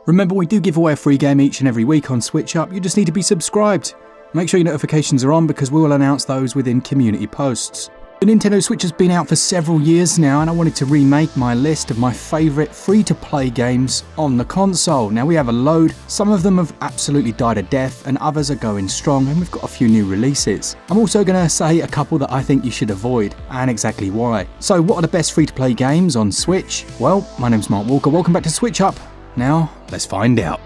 Remember, we do give away a free game each and every week on SwitchUp. You just need to be subscribed. Make sure your notifications are on because we will announce those within community posts. The Nintendo Switch has been out for several years now, and I wanted to remake my list of my favourite free-to-play games on the console. Now we have a load. Some of them have absolutely died a death and others are going strong, and we've got a few new releases. I'm also going to say a couple that I think you should avoid and exactly why. So what are the best free-to-play games on Switch? Well, my name's Mark Walker. Welcome back to SwitchUp. Now, let's find out.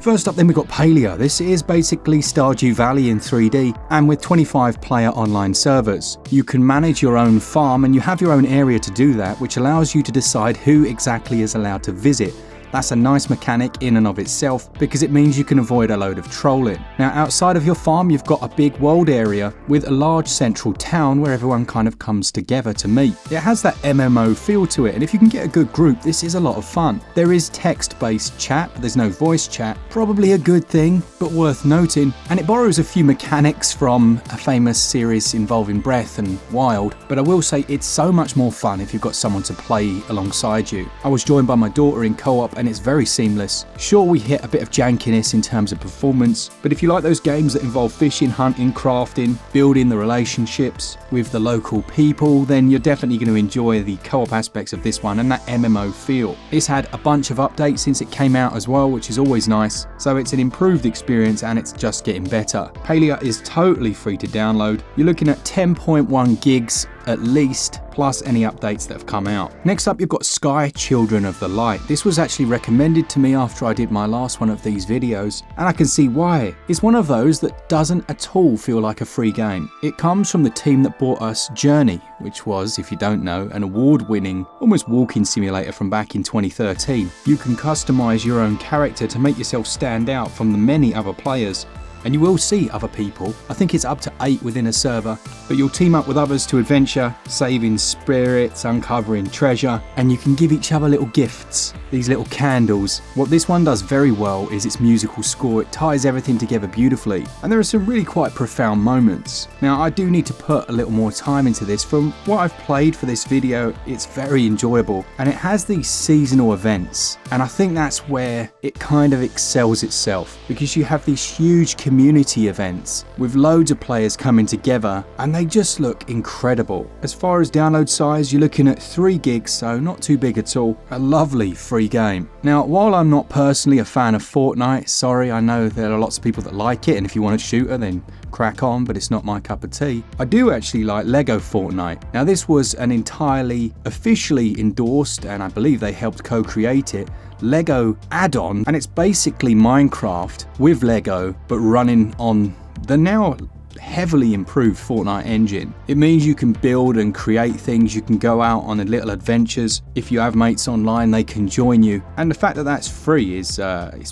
First up then we've got Palia. This is basically Stardew Valley in 3D and with 25 player online servers. You can manage your own farm and you have your own area to do that, which allows you to decide who exactly is allowed to visit. That's a nice mechanic in and of itself because it means you can avoid a load of trolling. Now outside of your farm you've got a big world area with a large central town where everyone kind of comes together to meet. It has that MMO feel to it, and if you can get a good group this is a lot of fun. There is text-based chat, but there's no voice chat. Probably a good thing, but worth noting. And it borrows a few mechanics from a famous series involving Breath and Wild, but I will say it's so much more fun if you've got someone to play alongside you. I was joined by my daughter in co-op and it's very seamless. Sure, we hit a bit of jankiness in terms of performance, but if you like those games that involve fishing, hunting, crafting, building the relationships with the local people, then you're definitely going to enjoy the co-op aspects of this one and that MMO feel. It's had a bunch of updates since it came out as well, which is always nice, so it's an improved experience and it's just getting better. Palia is totally free to download. You're looking at 10.1 gigs at least, plus any updates that have come out. Next up you've got Sky Children of the Light. This was actually recommended to me after I did my last one of these videos, and I can see why. It's one of those that doesn't at all feel like a free game. It comes from the team that brought us Journey, which was, if you don't know, an award-winning, almost walking simulator from back in 2013. You can customize your own character to make yourself stand out from the many other players. And you will see other people. I think it's up to 8 within a server, but you'll team up with others to adventure, saving spirits, uncovering treasure, and you can give each other little gifts, these little candles. What this one does very well is its musical score. It ties everything together beautifully, and there are some really quite profound moments. Now I do need to put a little more time into this. From what I've played for this video, it's very enjoyable, and it has these seasonal events, and I think that's where it kind of excels itself, because you have these huge community events with loads of players coming together and they just look incredible. As far as download size, you're looking at 3 gigs, so not too big at all. A lovely free game. Now while I'm not personally a fan of Fortnite, sorry, I know there are lots of people that like it, and if you want a shooter then crack on, but it's not my cup of tea. I do actually like Lego Fortnite. Now this was an entirely officially endorsed, and I believe they helped co-create it, Lego add-on, and it's basically Minecraft with Lego but running on the now heavily improved Fortnite engine. It means you can build and create things, you can go out on little adventures. If you have mates online, they can join you, and the fact that that's free is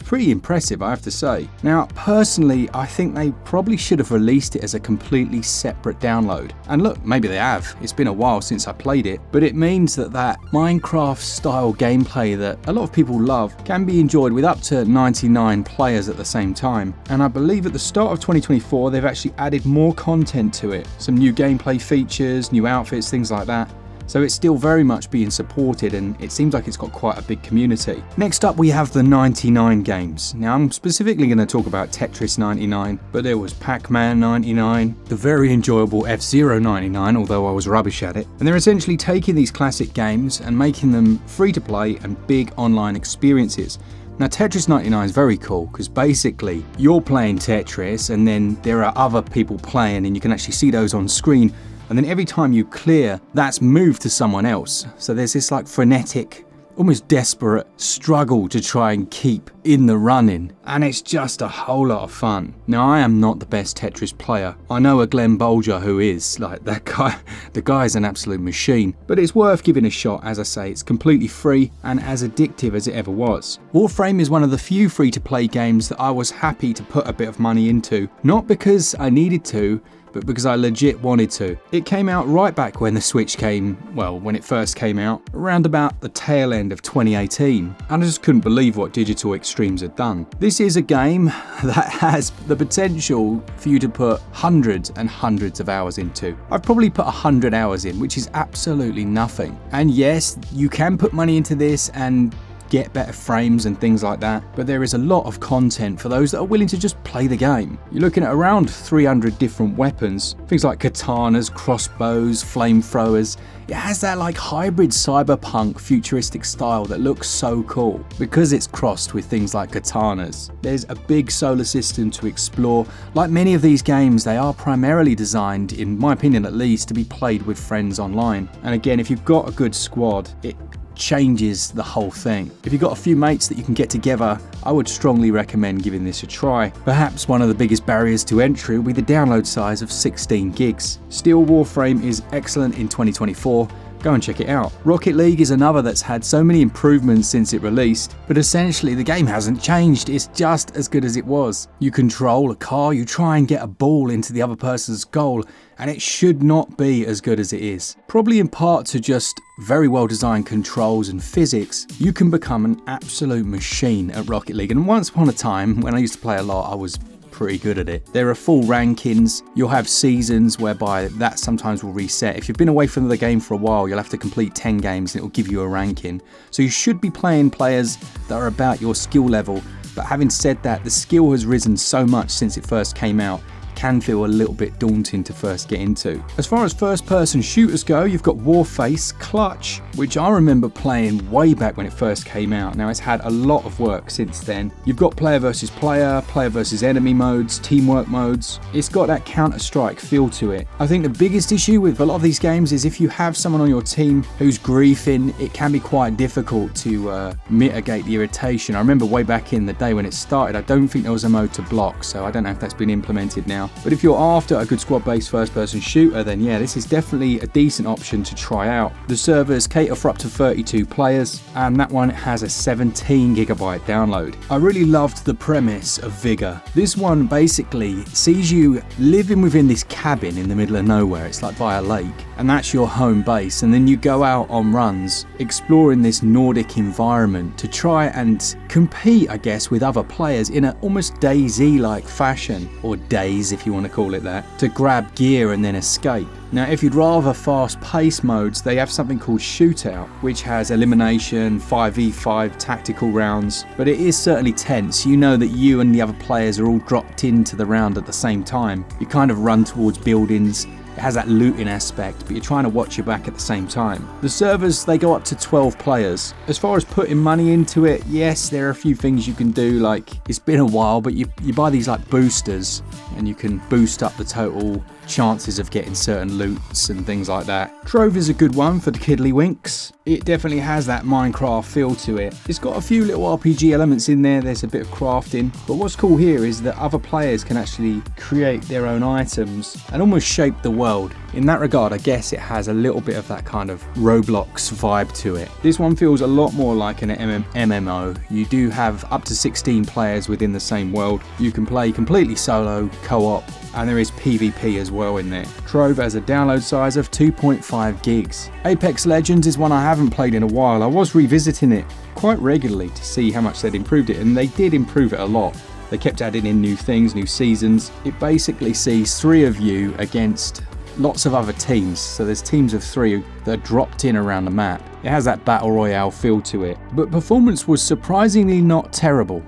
pretty impressive, I have to say. Now personally I think they probably should have released it as a completely separate download, and look, maybe they have. It's been a while since I played it, but it means that Minecraft style gameplay that a lot of people love can be enjoyed with up to 99 players at the same time. And I believe at the start of 2024 they've actually added more content to it, some new gameplay features, new outfits, things like that. So it's still very much being supported, and it seems like it's got quite a big community. Next up we have the 99 games. Now I'm specifically going to talk about Tetris 99, but there was Pac-Man 99, the very enjoyable F-Zero 99, although I was rubbish at it. And they're essentially taking these classic games and making them free to play and big online experiences. Now Tetris 99 is very cool because basically you're playing Tetris and then there are other people playing and you can actually see those on screen, and then every time you clear, that's moved to someone else. So there's this like frenetic, almost desperate struggle to try and keep in the running, and it's just a whole lot of fun. Now I am not the best Tetris player. I know a Glen who is, like that guy, the guy's an absolute machine, but it's worth giving a shot. As I say, it's completely free and as addictive as it ever was. Warframe is one of the few free to play games that I was happy to put a bit of money into, not because I needed to, but because I legit wanted to. It came out right back when the Switch came, well, when it first came out, around about the tail end of 2018, and I just couldn't believe what Digital Extremes had done. This is a game that has the potential for you to put hundreds and hundreds of hours into. I've probably put 100 hours in, which is absolutely nothing. And yes, you can put money into this and get better frames and things like that, but there is a lot of content for those that are willing to just play the game. You're looking at around 300 different weapons, things like katanas, crossbows, flamethrowers. It has that like hybrid cyberpunk futuristic style that looks so cool because it's crossed with things like katanas. There's a big solar system to explore. Like many of these games, they are primarily designed, in my opinion at least, to be played with friends online. And again, if you've got a good squad, it changes the whole thing. If you've got a few mates that you can get together, I would strongly recommend giving this a try. Perhaps one of the biggest barriers to entry will be the download size of 16 gigs. Still, Warframe is excellent in 2024. Go and check it out. Rocket League is another that's had so many improvements since it released, but essentially the game hasn't changed. It's just as good as it was. You control a car, you try and get a ball into the other person's goal, and it should not be as good as it is. Probably in part to just very well designed controls and physics, you can become an absolute machine at Rocket League. And once upon a time, when I used to play a lot, I was pretty good at it. There are full rankings. You'll have seasons whereby that sometimes will reset. If you've been away from the game for a while, you'll have to complete 10 games and it will give you a ranking. So you should be playing players that are about your skill level. But having said that, the skill has risen so much since it first came out. Can feel a little bit daunting to first get into. As far as first-person shooters go, you've got Warface, Clutch, which I remember playing way back when it first came out. Now it's had a lot of work since then. You've got player versus player versus enemy modes, teamwork modes. It's got that Counter-Strike feel to it. I think the biggest issue with a lot of these games is if you have someone on your team who's griefing, it can be quite difficult to mitigate the irritation. I remember way back in the day when it started, I don't think there was a mode to block, so I don't know if that's been implemented now. But if you're after a good squad-based first-person shooter, then yeah, this is definitely a decent option to try out. The servers cater for up to 32 players, and that one has a 17 gigabyte download. I really loved the premise of Vigor. This one basically sees you living within this cabin in the middle of nowhere. It's like by a lake, and that's your home base. And then you go out on runs, exploring this Nordic environment to try and compete, I guess, with other players in an almost DayZ-like fashion, or Days if you want to call it that, to grab gear and then escape. Now, if you'd rather fast-paced modes, they have something called Shootout, which has elimination, 5v5 tactical rounds, but it is certainly tense. You know that you and the other players are all dropped into the round at the same time. You kind of run towards buildings. It has that looting aspect, but you're trying to watch your back at the same time. The servers, they go up to 12 players. As far as putting money into it, yes, there are a few things you can do, like, it's been a while, but you buy these like boosters, and you can boost up the total chances of getting certain loots and things like that. Trove is a good one for the kiddlywinks. It definitely has that Minecraft feel to it. It's got a few little RPG elements in there, there's a bit of crafting, but what's cool here is that other players can actually create their own items and almost shape the world. In that regard, I guess it has a little bit of that kind of Roblox vibe to it. This one feels a lot more like an MMO. You do have up to 16 players within the same world. You can play completely solo, co-op, and there is PvP as well in there. Trove has a download size of 2.5 gigs. Apex Legends is one I haven't played in a while. I was revisiting it quite regularly to see how much they'd improved it, and they did improve it a lot. They kept adding in new things, new seasons. It basically sees 3 of you against lots of other teams. So there's teams of 3 that are dropped in around the map. It has that battle royale feel to it, but performance was surprisingly not terrible.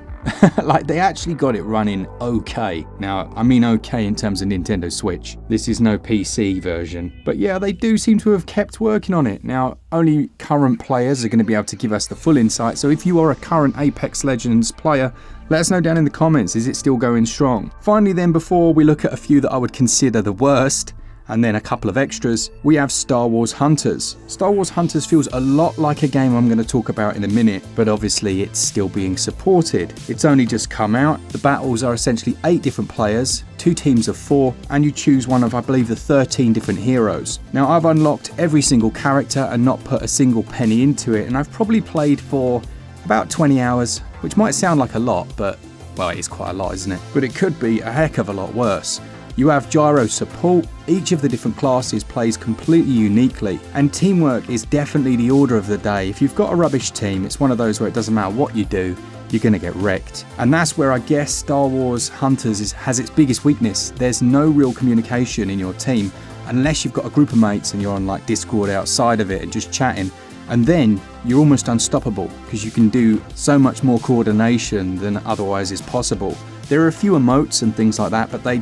Like, they actually got it running okay. Now, I mean okay in terms of Nintendo Switch. This is no PC version. But yeah, they do seem to have kept working on it. Now, only current players are going to be able to give us the full insight. So if you are a current Apex Legends player, let us know down in the comments, is it still going strong? Finally then, before we look at a few that I would consider the worst, and then a couple of extras, we have Star Wars Hunters. Star Wars Hunters feels a lot like a game I'm going to talk about in a minute, but obviously it's still being supported. It's only just come out. The battles are essentially 8 different players, 2 teams of 4, and you choose one of, I believe, the 13 different heroes. Now, I've unlocked every single character and not put a single penny into it, and I've probably played for about 20 hours, which might sound like a lot, but, well, it is quite a lot, isn't it? But it could be a heck of a lot worse. You have gyro support, each of the different classes plays completely uniquely, and teamwork is definitely the order of the day. If you've got a rubbish team, it's one of those where it doesn't matter what you do, you're going to get wrecked. And that's where I guess Star Wars Hunters has its biggest weakness. There's no real communication in your team unless you've got a group of mates and you're on like Discord outside of it and just chatting. And then you're almost unstoppable because you can do so much more coordination than otherwise is possible. There are a few emotes and things like that, but they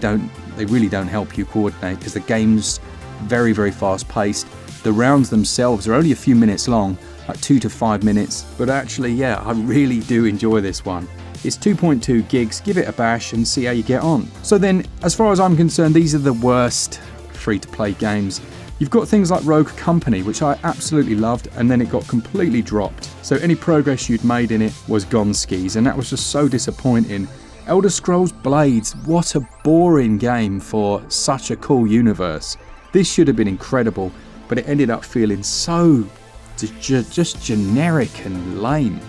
really don't help you coordinate because the game's very, very fast paced. The rounds themselves are only a few minutes long, like 2 to 5 minutes, but actually, yeah, I really do enjoy this one. It's 2.2 gigs, give it a bash and see how you get on. So then, as far as I'm concerned, these are the worst free-to-play games. You've got things like Rogue Company, which I absolutely loved, and then it got completely dropped. So any progress you'd made in it was gone skis, and that was just so disappointing. Elder Scrolls Blades, what a boring game for such a cool universe. This should have been incredible, but it ended up feeling so just generic and lame,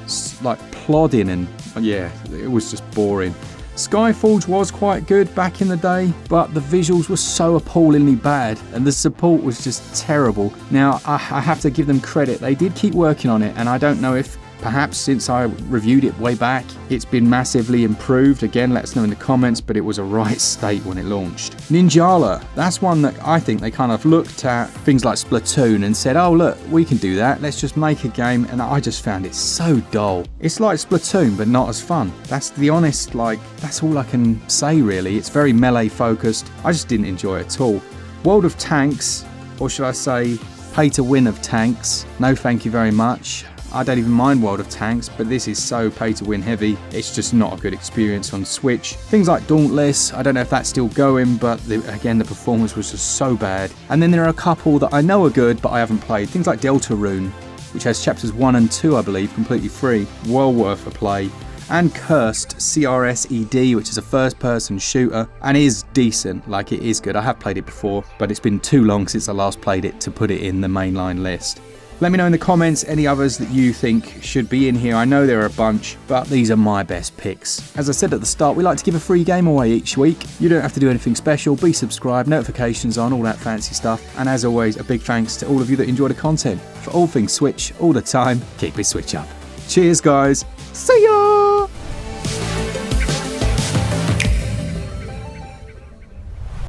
like plodding, and yeah, it was just boring. SKYFORGE was quite good back in the day, but the visuals were so appallingly bad and the support was just terrible. Now, I have to give them credit, they did keep working on it, and I don't know if perhaps since I reviewed it way back, it's been massively improved. Again, let us know in the comments, but it was a right state when it launched. NopeJala, that's one that I think they kind of looked at things like Splatoon and said, oh look, we can do that, let's just make a game, and I just found it so dull. It's like Splatoon, but not as fun. That's the honest, that's all I can say really. It's very melee focused. I just didn't enjoy it at all. World of Tanks, or should I say, pay to win of tanks. No thank you very much. I don't even mind World of Tanks, but this is so pay-to-win heavy, it's just not a good experience on Switch. Things like Dauntless, I don't know if that's still going, but again, the performance was just so bad. And then there are a couple that I know are good, but I haven't played. Things like Deltarune, which has chapters 1 and 2, I believe, completely free. Well worth a play. And Cursed, CRSED, which is a first-person shooter, and is decent, like it is good. I have played it before, but it's been too long since I last played it to put it in the mainline list. Let me know in the comments any others that you think should be in here. I know there are a bunch, but these are my best picks. As I said at the start, we like to give a free game away each week. You don't have to do anything special. Be subscribed, notifications on, all that fancy stuff. And as always, a big thanks to all of you that enjoy the content. For all things Switch, all the time, keep it Switch up. Cheers, guys. See ya!